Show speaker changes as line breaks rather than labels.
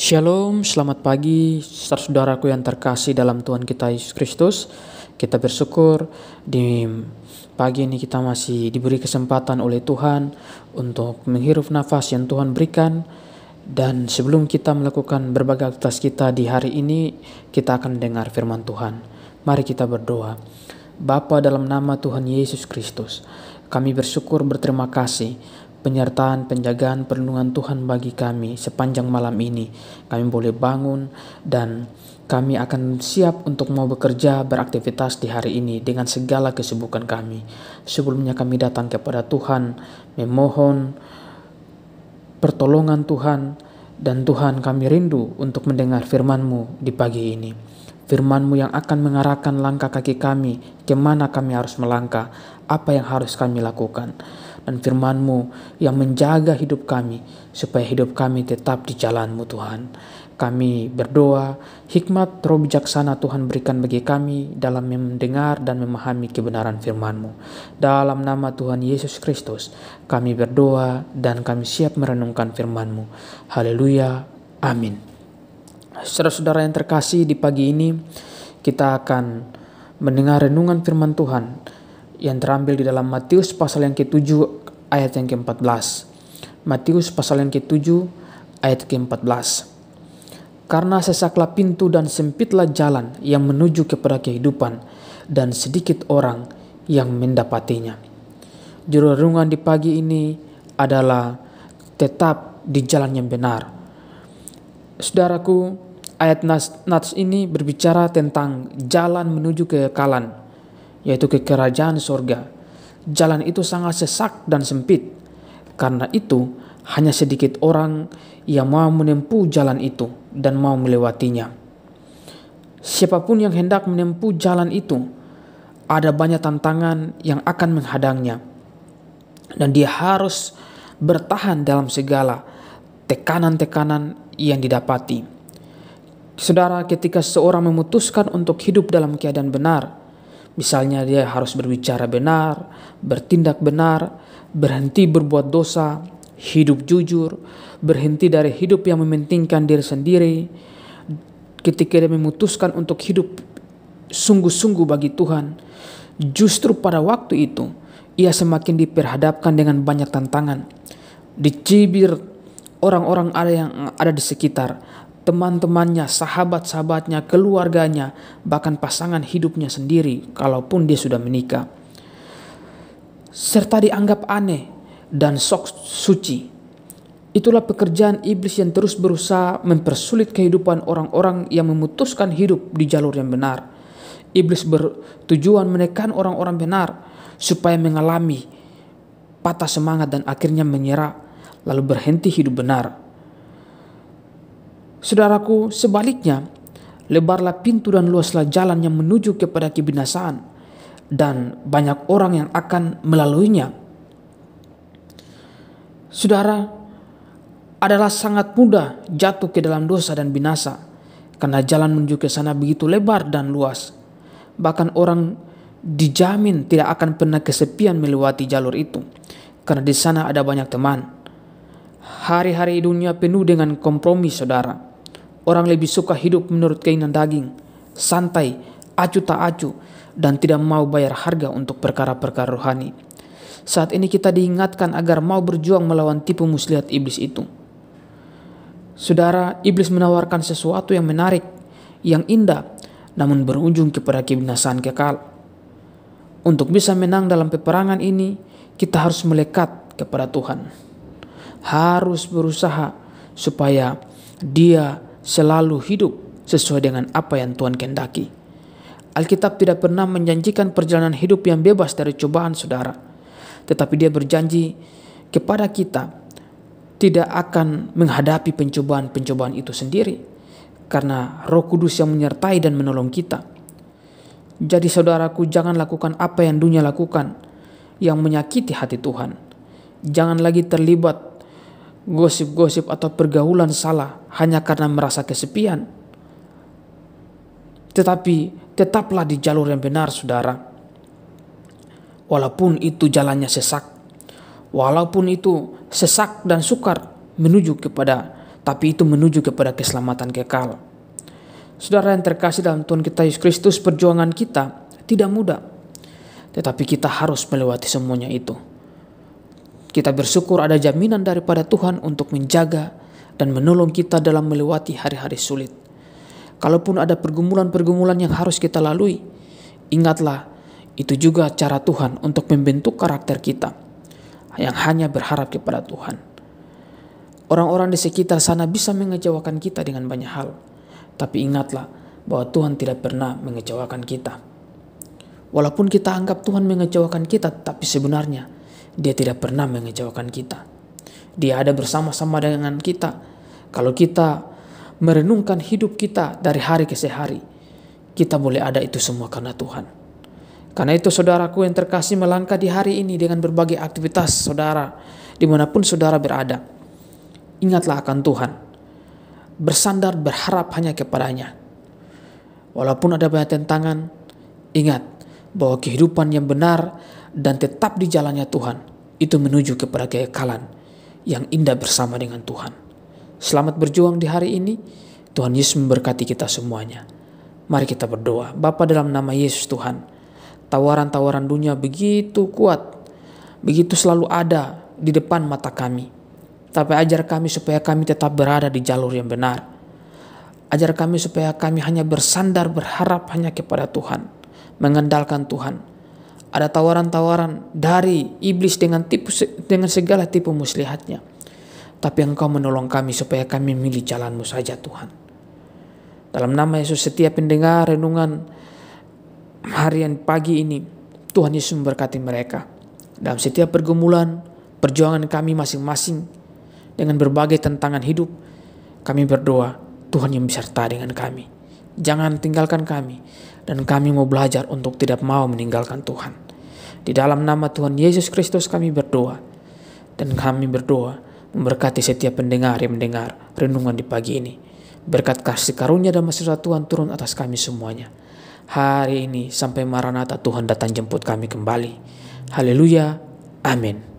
Shalom, selamat pagi saudaraku yang terkasih dalam Tuhan kita Yesus Kristus. Kita bersyukur di pagi ini kita masih diberi kesempatan oleh Tuhan untuk menghirup nafas yang Tuhan berikan. Dan sebelum kita melakukan berbagai aktivitas kita di hari ini, kita akan dengar firman Tuhan. Mari kita berdoa. Bapa, dalam nama Tuhan Yesus Kristus, kami bersyukur berterima kasih penyertaan, penjagaan, perlindungan Tuhan bagi kami sepanjang malam ini. Kami boleh bangun dan kami akan siap untuk mau bekerja, beraktivitas di hari ini dengan segala kesibukan kami. Sebelumnya kami datang kepada Tuhan memohon pertolongan Tuhan, dan Tuhan, kami rindu untuk mendengar firman-Mu di pagi ini. Firman-Mu yang akan mengarahkan langkah kaki kami, kemana kami harus melangkah, apa yang harus kami lakukan. Dan firman-Mu yang menjaga hidup kami, supaya hidup kami tetap di jalan-Mu Tuhan. Kami berdoa, hikmat roh bijaksana Tuhan berikan bagi kami dalam mendengar dan memahami kebenaran firman-Mu. Dalam nama Tuhan Yesus Kristus, kami berdoa dan kami siap merenungkan firman-Mu. Haleluya, amin. Saudara-saudara yang terkasih, di pagi ini kita akan mendengar renungan firman Tuhan yang terambil di dalam Matius pasal yang ke-7 ayat yang ke-14. Matius pasal yang ke-7 ayat ke-14. Karena sesaklah pintu dan sempitlah jalan yang menuju kepada kehidupan, dan sedikit orang yang mendapatinya. Judul renungan di pagi ini adalah tetap di jalan yang benar. Saudaraku, ayat nas ini berbicara tentang jalan menuju kekekalan, yaitu ke kerajaan sorga. Jalan itu sangat sesak dan sempit. Karena itu hanya sedikit orang yang mau menempuh jalan itu dan mau melewatinya. Siapapun yang hendak menempuh jalan itu, ada banyak tantangan yang akan menghadangnya, dan dia harus bertahan dalam segala tekanan-tekanan yang didapati. Saudara, ketika seorang memutuskan untuk hidup dalam keadaan benar, misalnya dia harus berbicara benar, bertindak benar, berhenti berbuat dosa, hidup jujur, berhenti dari hidup yang mementingkan diri sendiri. Ketika dia memutuskan untuk hidup sungguh-sungguh bagi Tuhan, justru pada waktu itu ia semakin diperhadapkan dengan banyak tantangan. Dicibir orang-orang yang ada di sekitar, teman-temannya, sahabat-sahabatnya, keluarganya, bahkan pasangan hidupnya sendiri kalaupun dia sudah menikah. Serta dianggap aneh dan sok suci. Itulah pekerjaan iblis yang terus berusaha mempersulit kehidupan orang-orang yang memutuskan hidup di jalur yang benar. Iblis bertujuan menekan orang-orang benar supaya mengalami patah semangat dan akhirnya menyerah, lalu berhenti hidup benar. Saudaraku, sebaliknya, lebarlah pintu dan luaslah jalan yang menuju kepada kebinasaan, dan banyak orang yang akan melaluinya. Saudara, adalah sangat mudah jatuh ke dalam dosa dan binasa, karena jalan menuju ke sana begitu lebar dan luas. Bahkan orang dijamin tidak akan pernah kesepian melewati jalur itu, karena di sana ada banyak teman. Hari-hari dunia penuh dengan kompromi, saudara. Orang lebih suka hidup menurut keinginan daging, santai, acuh tak acuh, dan tidak mau bayar harga untuk perkara-perkara rohani. Saat ini kita diingatkan agar mau berjuang melawan tipu muslihat iblis itu. Saudara, iblis menawarkan sesuatu yang menarik, yang indah, namun berujung kepada kebinasaan kekal. Untuk bisa menang dalam peperangan ini, kita harus melekat kepada Tuhan. Harus berusaha supaya Dia selalu hidup sesuai dengan apa yang Tuhan kehendaki. Alkitab tidak pernah menjanjikan perjalanan hidup yang bebas dari cobaan, saudara. Tetapi Dia berjanji kepada kita tidak akan menghadapi pencobaan-pencobaan itu sendiri, karena Roh Kudus yang menyertai dan menolong kita. Jadi saudaraku, jangan lakukan apa yang dunia lakukan yang menyakiti hati Tuhan. Jangan lagi terlibat gosip-gosip atau pergaulan salah hanya karena merasa kesepian. Tetapi tetaplah di jalur yang benar, saudara. Walaupun itu jalannya sesak, walaupun itu sesak dan sukar menuju kepada tapi itu menuju kepada keselamatan kekal. Saudara yang terkasih dalam Tuhan kita Yesus Kristus, perjuangan kita tidak mudah, tetapi kita harus melewati semuanya itu. Kita bersyukur ada jaminan daripada Tuhan untuk menjaga dan menolong kita dalam melewati hari-hari sulit. Kalaupun ada pergumulan-pergumulan yang harus kita lalui, ingatlah itu juga cara Tuhan untuk membentuk karakter kita yang hanya berharap kepada Tuhan. Orang-orang di sekitar sana bisa mengecewakan kita dengan banyak hal, tapi ingatlah bahwa Tuhan tidak pernah mengecewakan kita. Walaupun kita anggap Tuhan mengecewakan kita, tapi sebenarnya Dia tidak pernah mengecewakan kita. Dia ada bersama-sama dengan kita. Kalau kita merenungkan hidup kita dari hari ke hari, kita boleh ada itu semua karena Tuhan. Karena itu saudaraku yang terkasih, melangkah di hari ini dengan berbagai aktivitas saudara, dimanapun saudara berada, ingatlah akan Tuhan. Bersandar berharap hanya kepadanya. Walaupun ada banyak tantangan, ingat bahwa kehidupan yang benar dan tetap di jalannya Tuhan itu menuju kepada kekekalan yang indah bersama dengan Tuhan. Selamat berjuang di hari ini. Tuhan Yesus memberkati kita semuanya. Mari kita berdoa. Bapa, dalam nama Yesus Tuhan, tawaran-tawaran dunia begitu kuat, begitu selalu ada di depan mata kami. Tapi ajar kami supaya kami tetap berada di jalur yang benar. Ajar kami supaya kami hanya bersandar berharap hanya kepada Tuhan, mengandalkan Tuhan. Ada tawaran-tawaran dari iblis dengan segala tipu muslihatnya. Tapi Engkau menolong kami supaya kami memilih jalan-Mu saja Tuhan. Dalam nama Yesus, setiap pendengar renungan harian pagi ini, Tuhan Yesus memberkati mereka. Dalam setiap pergumulan, perjuangan kami masing-masing, dengan berbagai tantangan hidup, kami berdoa, Tuhan yang beserta dengan kami. Jangan tinggalkan kami, dan kami mau belajar untuk tidak mau meninggalkan Tuhan. Di dalam nama Tuhan Yesus Kristus kami berdoa, dan kami berdoa memberkati setiap pendengar yang mendengar renungan di pagi ini. Berkat kasih karunia dan mesra Tuhan turun atas kami semuanya. Hari ini sampai Maranatha Tuhan datang jemput kami kembali. Haleluya. Amin.